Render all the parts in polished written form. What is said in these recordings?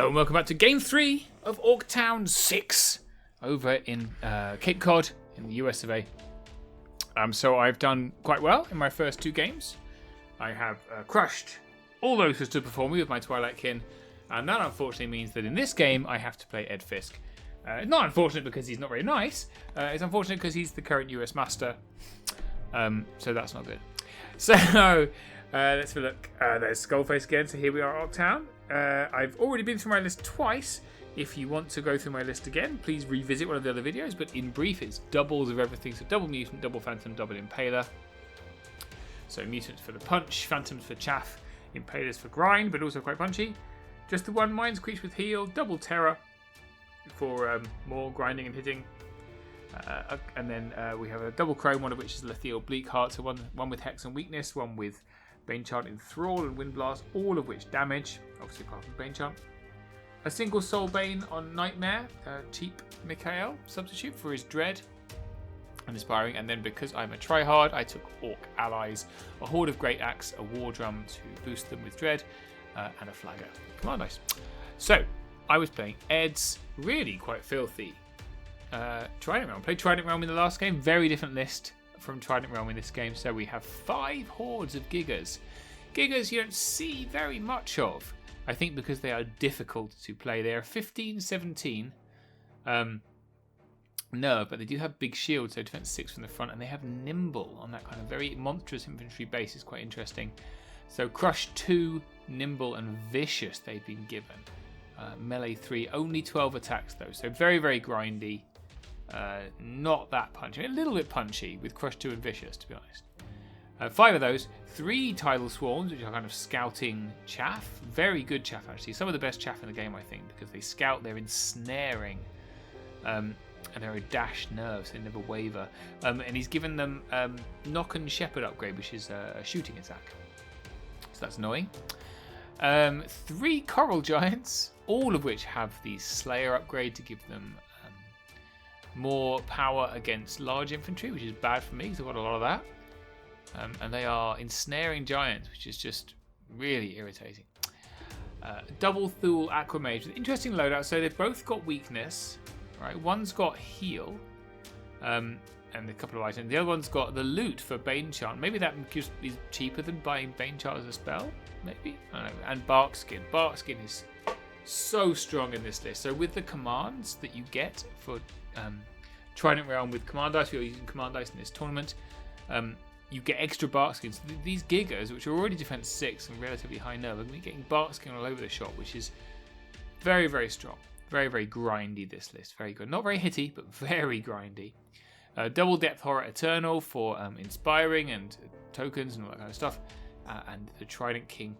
Hello and welcome back to Game 3 of Orc Town 6 over in Cape Cod in the US of A. So I've done quite well in my first two games. I have crushed all those who stood before me with my Twilight kin, and that unfortunately means that in this game I have to play Ed Fiske. It's not unfortunate because he's not very nice, it's unfortunate because he's the current US Master, so that's not good. So let's have a look. There's Skullface again, so here we are at Orc Town. I've already been through my list twice. If you want to go through my list again, please revisit one of the other videos, but in brief it's doubles of everything, so double mutant, double phantom, double impaler. So mutants for the punch, phantoms for chaff, impalers for grind, but also quite punchy. Just the one mind creature with heal, double terror for more grinding and hitting. And then we have a double chrome, one of which is Lethal Bleak Heart, so one with hex and weakness, one with Bane Chant Enthrall and Wind Blast, all of which damage, obviously apart from Bane Chant. A single Soul Bane on Nightmare, cheap Mikhail substitute for his Dread and Inspiring. And then because I'm a tryhard, I took Orc Allies, a Horde of Great Axe, a War Drum to boost them with Dread, and a Flagger. Command dice. So I was playing Ed's really quite filthy Trident Realm. Played Trident Realm in the last game, very different list from Trident Realm in this game. So we have 5 hordes of Gigas. Gigas you don't see very much of, I think because they are difficult to play. They are 15, 17 nerve, but they do have big shields, so defense 6 from the front, and they have nimble on that kind of very monstrous infantry base. Is quite interesting. So crush 2, nimble and vicious they've been given. Melee 3, only 12 attacks though, so very, very grindy. Not that punchy. A little bit punchy with Crush 2 and Vicious, to be honest. 5 of those. 3 Tidal Swarms, which are kind of scouting chaff. Very good chaff, actually. Some of the best chaff in the game, I think, because they scout, they're ensnaring. And they're a dash nerve, so they never waver. And he's given them Knock and Shepherd upgrade, which is a shooting attack. So that's annoying. 3 Coral Giants, all of which have the Slayer upgrade to give them more power against large infantry, which is bad for me because I've got a lot of that. And they are ensnaring giants, which is just really irritating. Double Thule Aquamage, interesting loadout. So they've both got weakness, right? One's got heal, and a couple of items. The other one's got the loot for Bane Chant. Maybe that is cheaper than buying Bane Chant as a spell. Maybe, I don't know. And Barkskin. Barkskin is so strong in this list. So with the commands that you get for Trident Realm with command dice, we are using command dice in this tournament. You get extra Barkskins. These Gigas, which are already defense 6 and relatively high nerve, are going to be getting Barkskin all over the shop, which is very, very strong. Very, very grindy, this list. Very good. Not very hitty, but very grindy. Double Depth Horror Eternal for inspiring and tokens and all that kind of stuff. And the Trident King.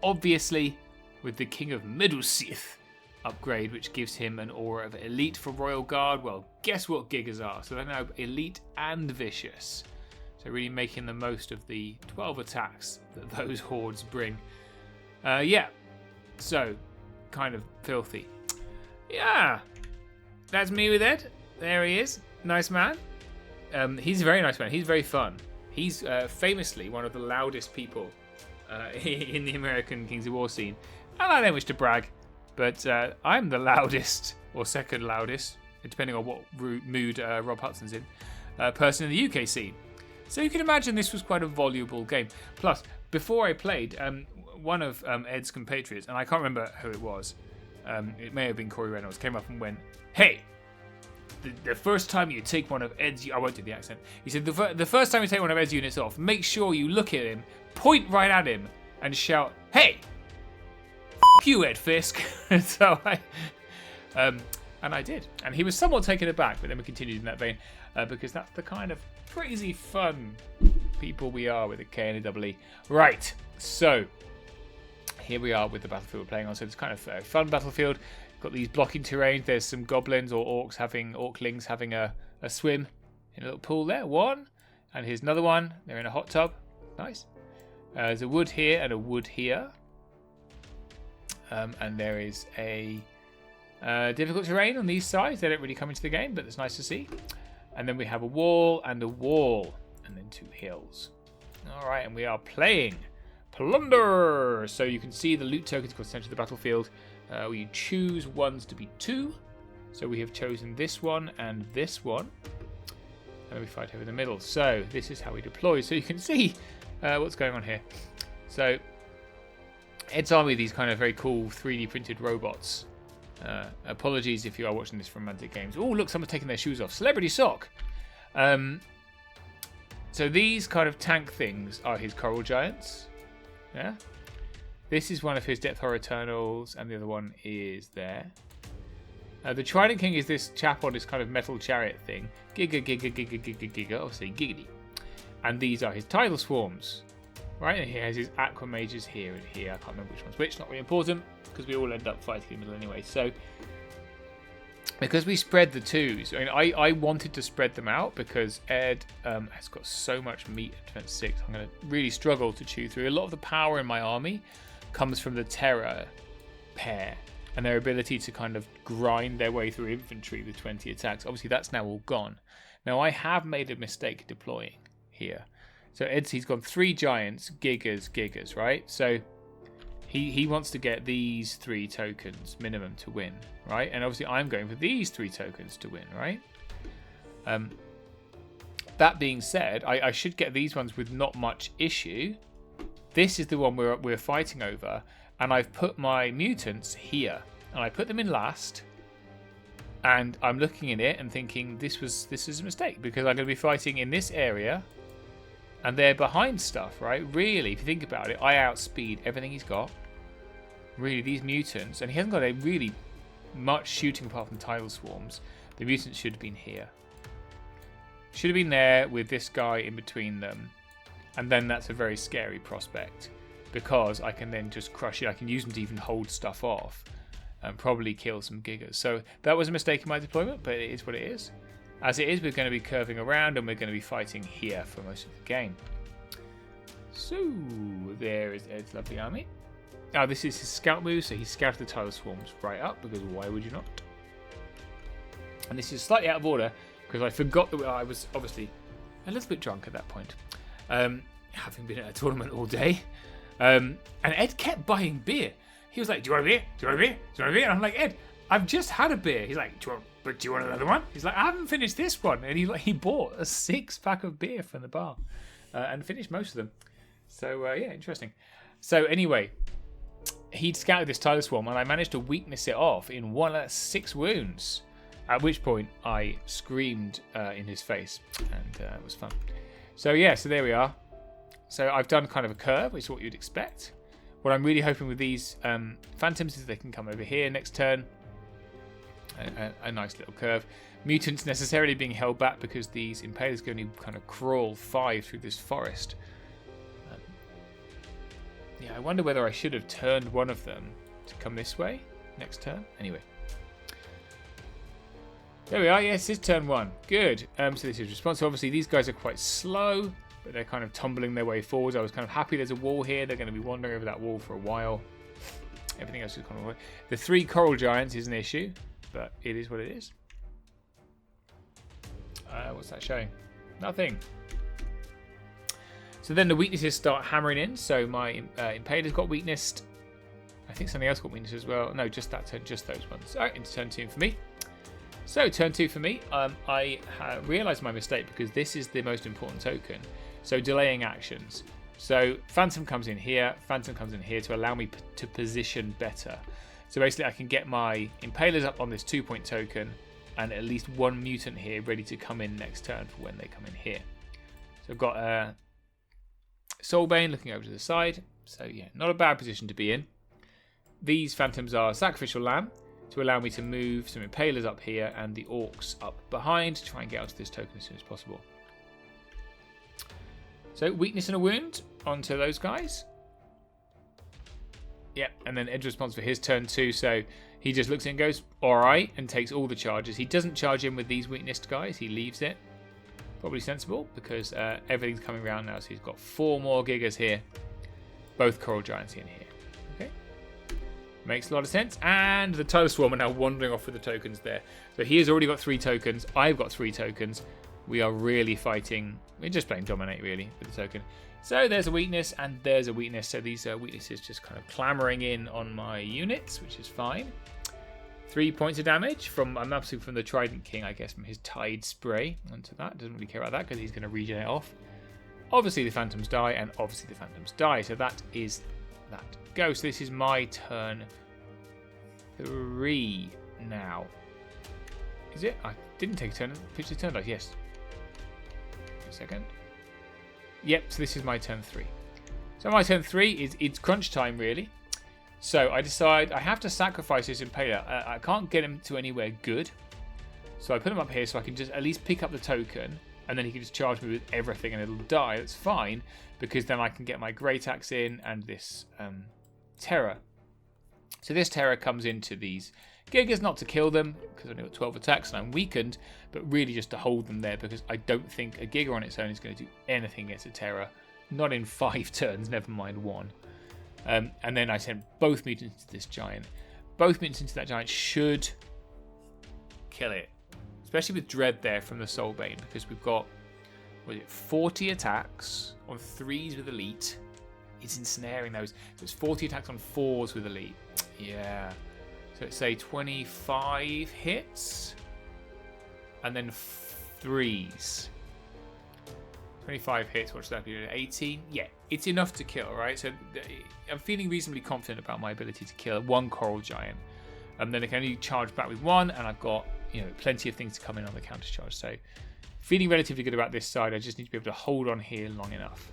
Obviously, with the King of Medusith upgrade, which gives him an aura of elite for Royal Guard. Well, guess what Gigas are? So they're now elite and vicious. So really making the most of the 12 attacks that those hordes bring. Yeah, so kind of filthy. Yeah, that's me with Ed. There he is. Nice man. He's a very nice man. He's very fun. He's famously one of the loudest people in the American Kings of War scene. And I don't wish to brag, but I'm the loudest, or second loudest, depending on what mood Rob Hudson's in, person in the UK scene. So you can imagine this was quite a voluble game. Plus, before I played, one of Ed's compatriots, and I can't remember who it was, it may have been Corey Reynolds, came up and went, "Hey, the first time you take one of Ed's..." I won't do the accent. He said, the first time you take one of Ed's units off, make sure you look at him, point right at him, and shout, "Hey! F*** you, Ed Fiske." And so and I did. And he was somewhat taken aback, but then we continued in that vein, because that's the kind of crazy fun people we are with a K and a double E. Right, so here we are with the battlefield we're playing on. So it's kind of a fun battlefield. Got these blocking terrains. There's some goblins or orclings having a swim in a little pool there. One, and here's another one. They're in a hot tub. Nice. There's a wood here and a wood here. And there is a difficult terrain on these sides. They don't really come into the game, but it's nice to see. And then we have a wall, and then 2 hills. All right, and we are playing Plunder. So you can see the loot tokens go center of the battlefield. We choose ones to be 2. So we have chosen this one and this one. And then we fight over the middle. So this is how we deploy. So you can see what's going on here. So Ed's army, these kind of very cool 3D printed robots. Apologies if you are watching this from Mantic Games. Oh, look, someone's taking their shoes off. Celebrity sock. So these kind of tank things are his coral giants. Yeah. This is one of his Depth Horror Eternals, and the other one is there. The Trident King is this chap on this kind of metal chariot thing. Giga, giga, giga, giga, giga. Obviously, giggity. And these are his tidal swarms. Right, and he has his aqua mages here and here. I can't remember which one's which. Not really important, because we all end up fighting in the middle anyway. So, because we spread the 2s, I mean, I wanted to spread them out because Ed has got so much meat at defense 6. I'm going to really struggle to chew through. A lot of the power in my army comes from the Terror pair and their ability to kind of grind their way through infantry with 20 attacks. Obviously, that's now all gone. Now, I have made a mistake deploying here. So he's gone 3 giants, gigas, right? So he wants to get these 3 tokens minimum to win, right? And obviously I'm going for these 3 tokens to win, right? That being said, I should get these ones with not much issue. This is the one we're fighting over, and I've put my mutants here, and I put them in last. And I'm looking at it and thinking this is a mistake because I'm going to be fighting in this area. And they're behind stuff, right? Really, if you think about it, I outspeed everything he's got. Really, these mutants, and he hasn't got a really much shooting apart from tidal swarms. The mutants should have been here. Should have been there with this guy in between them. And then that's a very scary prospect. Because I can then just crush it. I can use them to even hold stuff off. And probably kill some gigas. So that was a mistake in my deployment, but it is what it is. As it is, we're going to be curving around and we're going to be fighting here for most of the game. So, there is Ed's lovely army. Now, this is his scout move, so he scouted the tidal swarms right up, because why would you not? And this is slightly out of order, because I forgot that I was obviously a little bit drunk at that point, having been at a tournament all day. And Ed kept buying beer. He was like, do you want a beer? Do you want a beer? Do you want a beer? And I'm like, Ed, I've just had a beer. He's like, do you want another one? He's like, I haven't finished this one. And he bought a 6-pack of beer from the bar and finished most of them. So, yeah, interesting. So, anyway, he'd scouted this tidal swarm and I managed to weakness it off in 6 wounds. At which point, I screamed in his face and it was fun. So, yeah, so there we are. So, I've done kind of a curve, which is what you'd expect. What I'm really hoping with these phantoms is they can come over here next turn. A nice little curve. Mutants necessarily being held back because these impalers going to kind of crawl 5 through this forest. Yeah, I wonder whether I should have turned one of them to come this way next turn. Anyway. There we are. Yes, it's turn 1. Good. So this is response. Obviously, these guys are quite slow, but they're kind of tumbling their way forwards. I was kind of happy there's a wall here. They're going to be wandering over that wall for a while. Everything else is kind of... The 3 coral giants is an issue. But it is what it is. What's that showing? Nothing. So then the weaknesses start hammering in. So my Impaler's got weaknessed. I think something else got weakness as well. No, just that turn, just those ones. All right, into turn 2 for me. So turn 2 for me. I realised my mistake because this is the most important token. So delaying actions. So Phantom comes in here. Phantom comes in here to allow me to position better. So basically I can get my Impalers up on this 2-point token and at least 1 mutant here ready to come in next turn for when they come in here. So I've got Soulbane looking over to the side. So yeah, not a bad position to be in. These Phantoms are Sacrificial Lamb to allow me to move some Impalers up here and the Orcs up behind to try and get onto this token as soon as possible. So weakness and a wound onto those guys. Yep, and then Ed's response for his turn 2, so he just looks in and goes, alright, and takes all the charges. He doesn't charge in with these weaknessed guys, he leaves it. Probably sensible, because everything's coming around now, so he's got 4 more gigas here. Both coral giants in here. Okay, makes a lot of sense. And the tidal swarm are now wandering off with the tokens there. So he has already got 3 tokens, I've got 3 tokens. We are really fighting, we're just playing dominate really with the token. So there's a weakness and there's a weakness. So these weaknesses just kind of clamoring in on my units, which is fine. 3 points of damage from, I'm absolutely from the Trident King, I guess, from his Tide Spray onto that. Doesn't really care about that because he's going to regen it off. Obviously the Phantoms die, and obviously the Phantoms die. So that is that go. So this is my turn 3 now. Is it? I didn't take a turn. Pitch the turn dice. Yes. Wait a second. Yep. So this is my turn 3. So my turn 3 is it's crunch time really. So I decide I have to sacrifice this Impaler. I can't get him to anywhere good. So I put him up here so I can just at least pick up the token, and then he can just charge me with everything and it'll die. That's fine, because then I can get my Great Axe in and this Terror. So this Terror comes into these Gigas, not to kill them, because I've only got 12 attacks and I'm weakened, but really just to hold them there, because I don't think a Giga on its own is going to do anything against a Terror. Not in 5 turns, never mind 1. And then I send both mutants into this giant. Both mutants into that giant should kill it. Especially with Dread there from the Soulbane, because we've got, what is it, 40 attacks on 3s with Elite. It's ensnaring those. So it's 40 attacks on 4s with Elite. Yeah. So let's say 25 hits. And then 3s. 25 hits, what should that be? 18? Yeah, it's enough to kill, right? So I'm feeling reasonably confident about my ability to kill one Coral Giant. And then I can only charge back with 1, and I've got, you know, plenty of things to come in on the counter charge. So feeling relatively good about this side. I just need to be able to hold on here long enough.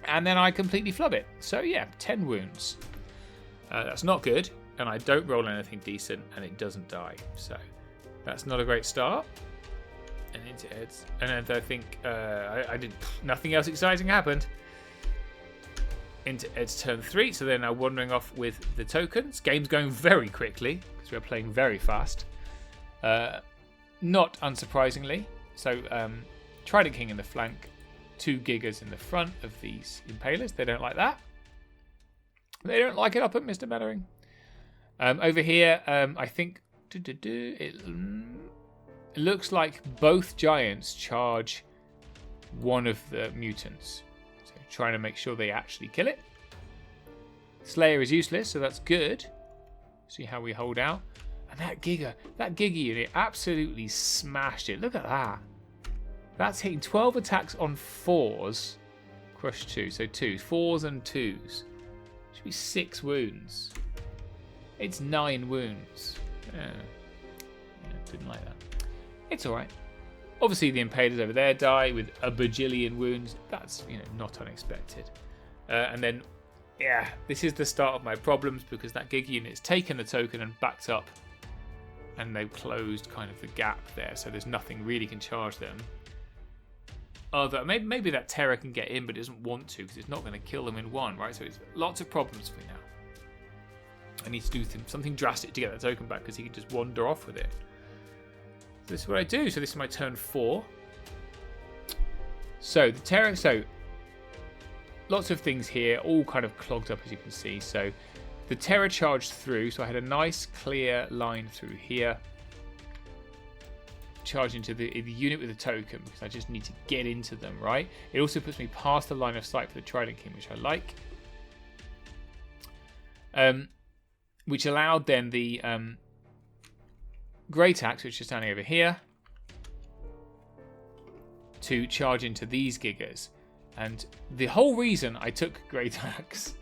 And then I completely flub it. So yeah, 10 wounds. That's not good, and I don't roll anything decent, and it doesn't die. So that's not a great start. And into Ed's, and then I think I did nothing else exciting happened. Into Ed's turn 3, so they're now wandering off with the tokens. Game's going very quickly because we're playing very fast. Not unsurprisingly, so Trident King in the flank, 2 Gigas in the front of these Impalers. They don't like that. They don't like it up at Mr. Mellering. Over here, I think it looks like both giants charge one of the mutants. So trying to make sure they actually kill it. Slayer is useless, so that's good. See how we hold out. And that Giga unit absolutely smashed it. Look at that. That's hitting 12 attacks on 4s. Crush 2, so 2s. 4s and 2s. Should be 6 wounds. It's 9 wounds. Yeah, didn't like that. It's alright. Obviously the Impalers over there die with a bajillion wounds. That's, you know, not unexpected. And then, yeah, this is the start of my problems, because that Giga unit's taken the token and backed up. And they've closed kind of the gap there, so there's nothing really can charge them. Although maybe that Terror can get in, but it doesn't want to, because it's not going to kill them in 1, right? So it's lots of problems for me now. I need to do something drastic to get that token back, because he can just wander off with it. This is what I do. So this is my turn 4. So the Terror. So lots of things here, all kind of clogged up, as you can see. So the Terror charged through. So I had a nice clear line through here, charge into the unit with a token, because I just need to get into them, right? It also puts me past the line of sight for the Trident King, which I like. Which allowed then the Great Axe, which is standing over here, to charge into these Gigas. And the whole reason I took Great Axe,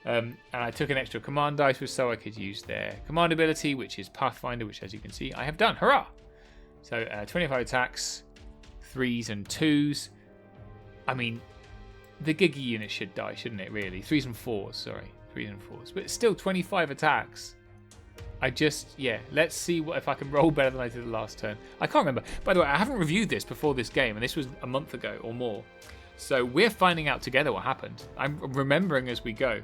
and I took an extra command dice, was so I could use their command ability, which is Pathfinder, which, as you can see, I have done. Hurrah! So 25 attacks, 3s and 2s. I mean, the Giga unit should die, shouldn't it, really? 3s and 4s, sorry. 3s and 4s. But still 25 attacks. Let's see if I can roll better than I did the last turn. I can't remember. By the way, I haven't reviewed this before this game, and this was a month ago or more. So we're finding out together what happened. I'm remembering as we go.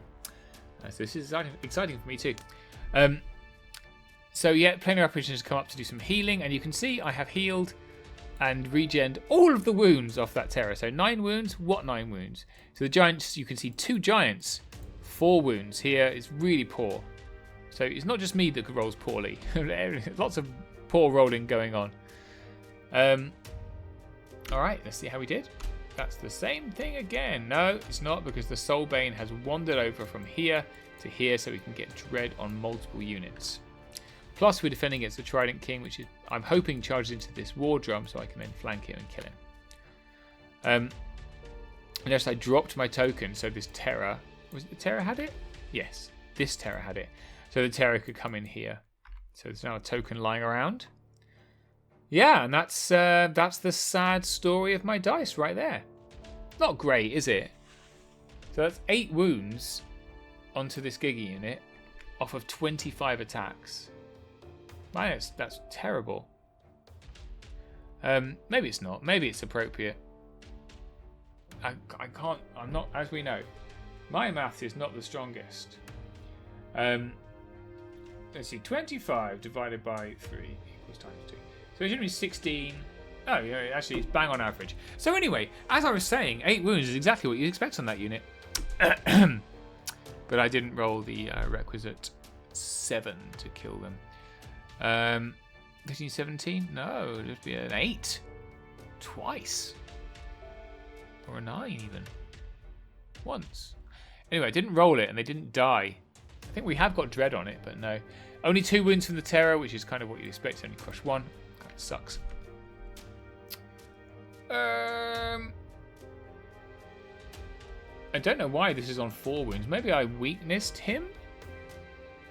So this is exciting for me too. So yeah, planar apparitions come up to do some healing, and you can see I have healed and regened all of the wounds off that Terror. So 9 wounds. What 9 wounds? So the giants, you can see 2 giants, 4 wounds here. It's really poor. So it's not just me that rolls poorly. Lots of poor rolling going on. All right, let's see how we did. That's the same thing again. No, it's not, because the Soulbane has wandered over from here to here, so we can get Dread on multiple units. Plus, we're defending against the Trident King, which is, I'm hoping, charges into this War Drum, so I can then flank him and kill him. Unless I dropped my token, so this Terror... Was it the Terror had it? Yes, this Terror had it. So the Terror could come in here. So there's now a token lying around. Yeah, and that's the sad story of my dice right there. Not great, is it? So that's 8 wounds onto this Giga unit off of 25 attacks. Man, that's terrible. Maybe it's not. Maybe it's appropriate. I can't. I'm not. As we know, my math is not the strongest. Let's see. 25 divided by 3 equals times 2. So it should be 16. Oh, yeah, actually, it's bang on average. So anyway, as I was saying, 8 wounds is exactly what you'd expect on that unit. But I didn't roll the requisite 7 to kill them. 15, 17? No, it would be an 8. Twice. Or a 9 even. Once. Anyway, I didn't roll it and they didn't die. I think we have got Dread on it, but no. Only 2 wounds from the Terror, which is kind of what you'd expect. Only crush 1. Kind of sucks. I don't know why this is on 4 wounds. Maybe I weaknessed him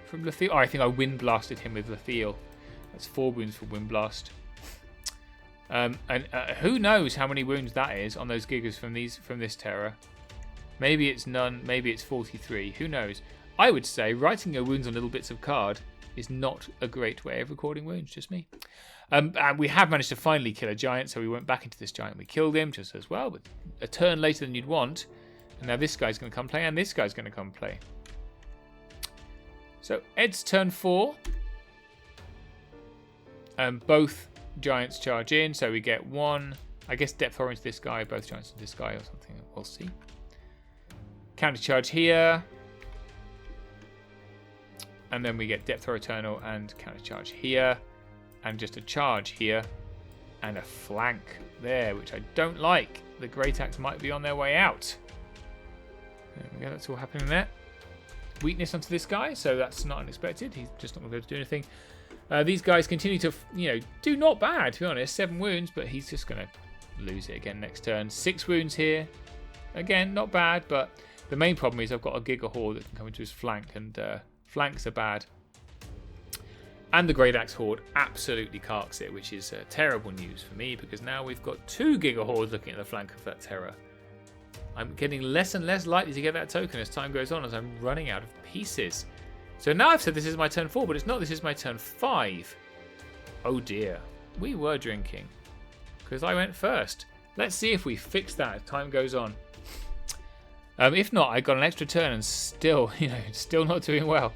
from Lethal. Oh, I think I Wind Blasted him with Lethal. That's 4 wounds for Wind Blast. And who knows how many wounds that is on those Gigas from this Terror. Maybe it's none. Maybe it's 43. Who knows? I would say writing your wounds on little bits of card is not a great way of recording wounds. Just me. And we have managed to finally kill a giant, so we went back into this giant. We killed him just as well, but a turn later than you'd want. And now this guy's going to come play, and this guy's going to come play. So Ed's turn 4. Both giants charge in, so we get 1. I guess depth horror into this guy, both giants into this guy, or something. We'll see. Counter charge here. And then we get depth horror eternal and counter charge here. And just a charge here. And a flank there, which I don't like. The Great Axe might be on their way out. There we go, that's all happening there. Weakness onto this guy, so that's not unexpected. He's just not going to be able to do anything. These guys continue to, do not bad, to be honest. 7 wounds, but he's just going to lose it again next turn. 6 wounds here. Again, not bad, but the main problem is I've got a Giga Horde that can come into his flank, and flanks are bad. And the Great Axe Horde absolutely carks it, which is terrible news for me, because now we've got 2 Giga Hordes looking at the flank of that Terror. I'm getting less and less likely to get that token as time goes on, as I'm running out of pieces. So now I've said this is my turn 4, but it's not. This is my turn 5. Oh dear. We were drinking, because I went first. Let's see if we fix that as time goes on. If not, I got an extra turn and still, still not doing well.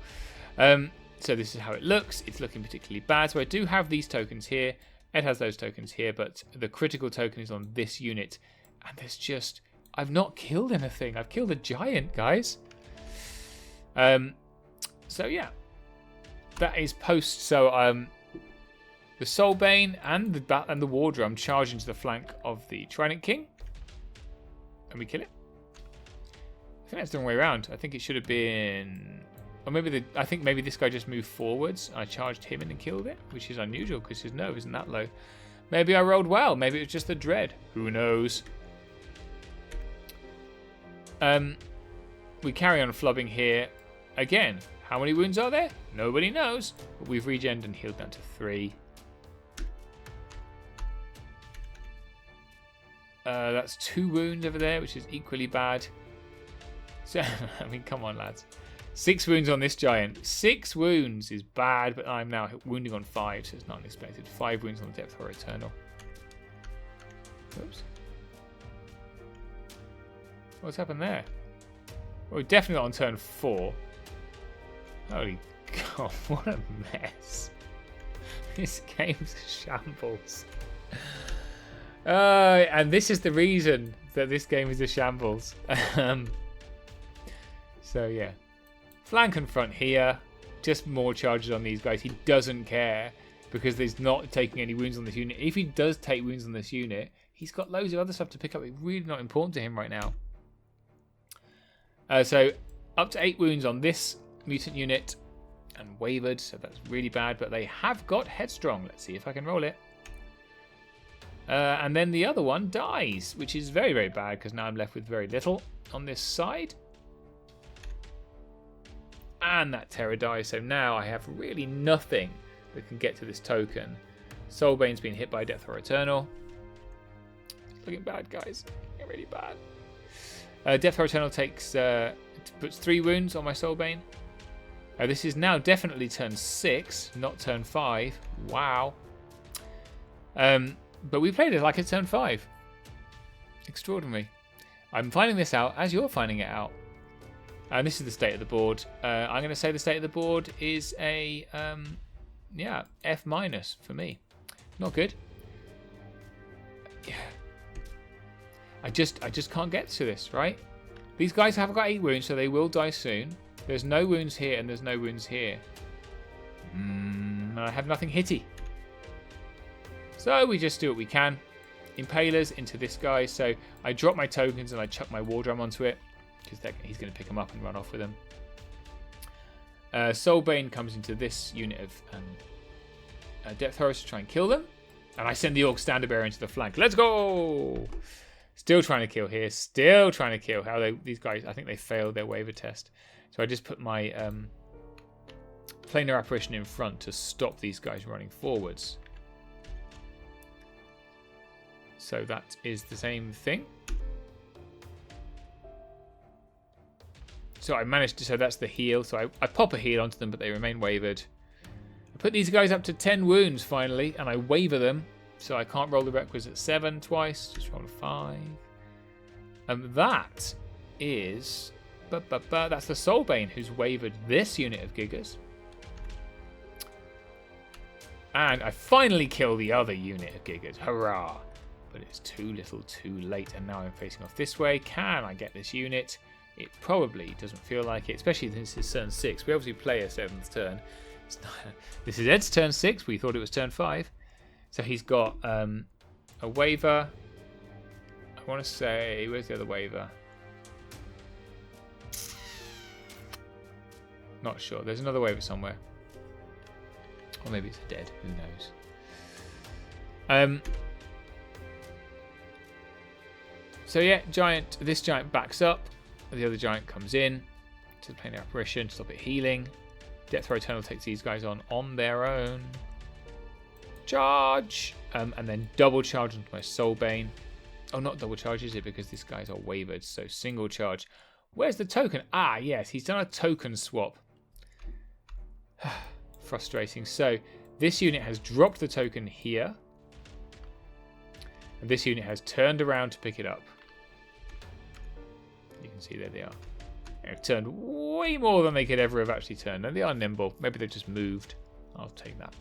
So this is how it looks. It's looking particularly bad. So I do have these tokens here. Ed has those tokens here, but the critical token is on this unit. And there's just... I've not killed anything. I've killed a giant, guys. So yeah. That is post. So the Soulbane and the War Drum charge into the flank of the Trident King. And we kill it. I think that's the wrong way around. I think it should have been... Or maybe I think maybe this guy just moved forwards. I charged him in and killed it, which is unusual because his nerve isn't that low. Maybe I rolled well. Maybe it was just the dread. Who knows? We carry on flubbing here. Again, how many wounds are there? Nobody knows. But we've regened and healed down to 3. That's 2 wounds over there, which is equally bad. So, I mean, come on, lads. 6 wounds on this giant. 6 wounds is bad, but I'm now wounding on 5, so it's not unexpected. 5 wounds on the Depth Horror Eternal. Oops. What's happened there? Well, we're definitely not on turn 4. Holy God, what a mess. This game's a shambles. And this is the reason that this game is a shambles. So, yeah. Flank and front here. Just more charges on these guys. He doesn't care because he's not taking any wounds on this unit. If he does take wounds on this unit, he's got loads of other stuff to pick up. It's really not important to him right now. So up to 8 wounds on this mutant unit and wavered, so that's really bad. But they have got headstrong. Let's see if I can roll it. And then the other one dies, which is very, very bad because now I'm left with very little on this side. And that terror dies, so now I have really nothing that can get to this token. Soulbane's been hit by Death or Eternal. It's looking bad, guys. Looking really bad. Death or Eternal puts 3 wounds on my Soulbane. This is now definitely turn 6, not turn 5. Wow. But we played it like it's turn 5. Extraordinary. I'm finding this out as you're finding it out. And this is the state of the board. I'm going to say the state of the board is a F- for me. Not good. Yeah. I just can't get to this, right? These guys have got 8 wounds, so they will die soon. There's no wounds here, and there's no wounds here. I have nothing hitty. So we just do what we can. Impalers into this guy. So I drop my tokens and I chuck my war drum onto it, because he's going to pick them up and run off with them. Soulbane comes into this unit of Depth Horrors to try and kill them. And I send the Orc Standard Bearer into the flank. Let's go! Still trying to kill here. Still trying to kill. These guys, I think they failed their waiver test. So I just put my Planar Apparition in front to stop these guys running forwards. So that is the same thing. So I managed to, so that's the heal. So I pop a heal onto them, but they remain wavered. I put these guys up to 10 wounds finally, and I waver them. So I can't roll the requisite 7 twice, just roll a 5. And that is, that's the Soulbane who's wavered this unit of Gigas. And I finally kill the other unit of Gigas, hurrah. But it's too little too late, and now I'm facing off this way. Can I get this unit? It probably doesn't feel like it, especially since it's turn 6. We obviously play a 7th turn. This is Ed's turn 6. We thought it was turn 5. So he's got a waiver. I want to say, where's the other waiver? Not sure. There's another waiver somewhere. Or maybe it's dead. Who knows? So yeah, this giant backs up. The other giant comes in to the Planar Apparition to stop it healing. Death Row Eternal takes these guys on their own. Charge! And then double charge onto my Soulbane. Oh, not double charge, is it? Because these guys are wavered. So single charge. Where's the token? Ah, yes, he's done a token swap. Frustrating. So this unit has dropped the token here. And this unit has turned around to pick it up. You can see there they are. They've turned way more than they could ever have actually turned. And they are nimble. Maybe they've just moved. I'll take that.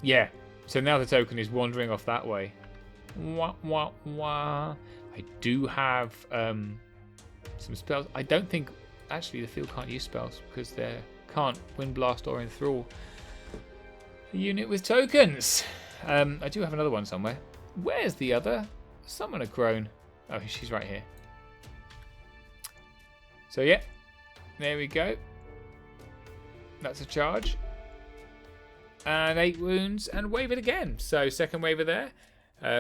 Yeah. So now the token is wandering off that way. Wah, wah, wah. I do have some spells. I don't think... Actually, the field can't use spells because they can't Wind Blast or Enthrall a unit with tokens. I do have another one somewhere. Where's the other? Summoner Crone. Oh, she's right here. So, yeah. There we go. That's a charge. And 8 wounds and wavered again. So, second waiver there.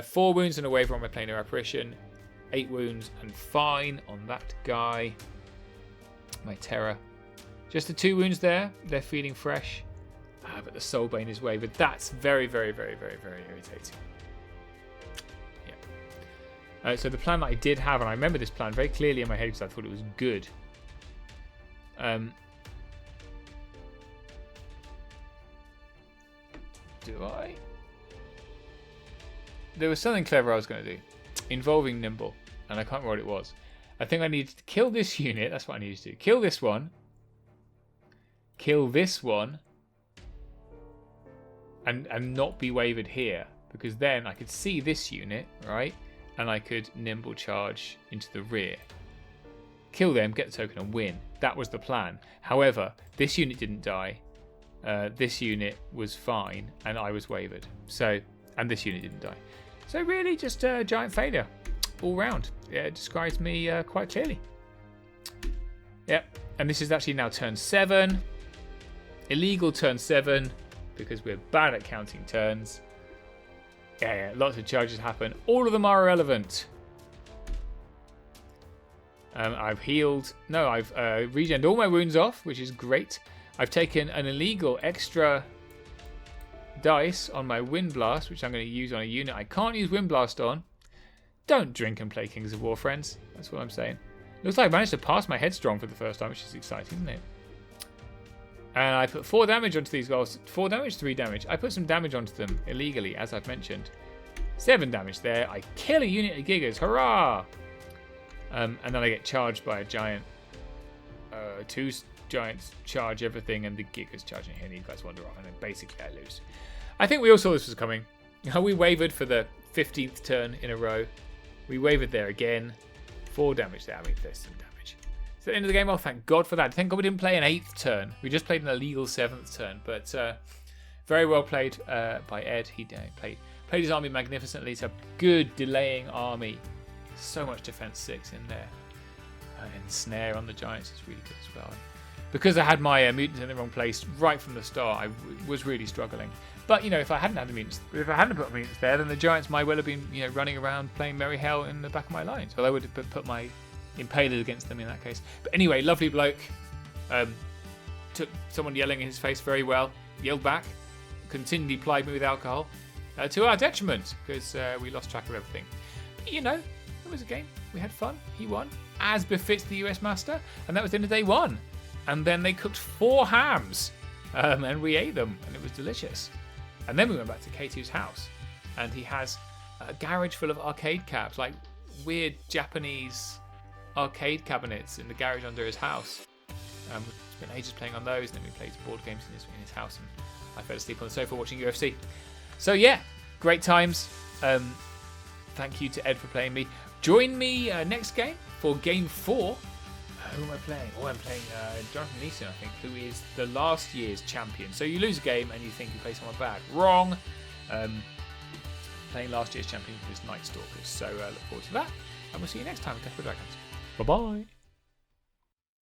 4 wounds and a waiver on my Planar Apparition. 8 wounds and fine on that guy. My Terror. Just the 2 wounds there. They're feeling fresh. But the Soulbane is wavered. That's very, very, very, very, very irritating. Yeah. So the plan that I did have, and I remember this plan very clearly in my head because I thought it was good. Do I? There was something clever I was going to do involving Nimble, and I can't remember what it was. I think I needed to kill this unit. That's what I needed to do. Kill this one. Kill this one. And not be wavered here, because then I could see this unit, right? And I could nimble charge into the rear. Kill them, get the token and win. That was the plan. However, this unit didn't die. This unit was fine and I was wavered. So, and this unit didn't die. So really just a giant failure all round. Yeah, it describes me quite clearly. Yep, and this is actually now turn 7. Illegal turn 7 because we're bad at counting turns. Yeah, lots of charges happen. All of them are irrelevant. I've healed. No, I've regened all my wounds off, which is great. I've taken an illegal extra dice on my Wind Blast, which I'm going to use on a unit I can't use Wind Blast on. Don't drink and play Kings of War, friends. That's what I'm saying. Looks like I managed to pass my Headstrong for the first time, which is exciting, isn't it? And I put 4 damage onto these guys. 4 damage, 3 damage. I put some damage onto them illegally, as I've mentioned. 7 damage there. I kill a unit of Gigas. Hurrah! And then I get charged by a giant. 2 giants charge everything, and the Gigas charging here, and these guys wander off, and then basically I lose. I think we all saw this was coming. We wavered for the 15th turn in a row. We wavered there again. 4 damage there. I mean, there's some damage. So at the end of the game, oh, thank God for that. Thank God we didn't play an 8th turn. We just played an illegal 7th turn. But very well played by Ed. He played his army magnificently. It's a good delaying army. So much defense 6 in there. And snare on the giants is really good as well. Because I had my mutants in the wrong place right from the start, I was really struggling. But, you know, if I hadn't had the mutants, if I hadn't put mutants there, then the giants might well have been, you know, running around playing merry hell in the back of my lines. Well, I would have put my impalers against them in that case. But anyway, lovely bloke. Took someone yelling in his face very well. Yelled back. Continually plied me with alcohol. To our detriment, because we lost track of everything. But, you know, it was a game. We had fun. He won, as befits the US Master. And that was the end of day 1. And then they cooked 4 hams. And we ate them. And it was delicious. And then we went back to K2's house. And he has a garage full of arcade cabs. Like weird Japanese arcade cabinets in the garage under his house. We spent ages playing on those. And then we played board games in his house. And I fell asleep on the sofa watching UFC. So yeah, great times. Thank you to Ed for playing me. Join me next game for game 4. Who am I playing? Oh, I'm playing Jonathan Neeson, I think, who is the last year's champion. So you lose a game and you think you play someone bad. Wrong. Playing last year's champion who is Night Stalkers. So look forward to that. And we'll see you next time with Death for Dragons. Bye-bye.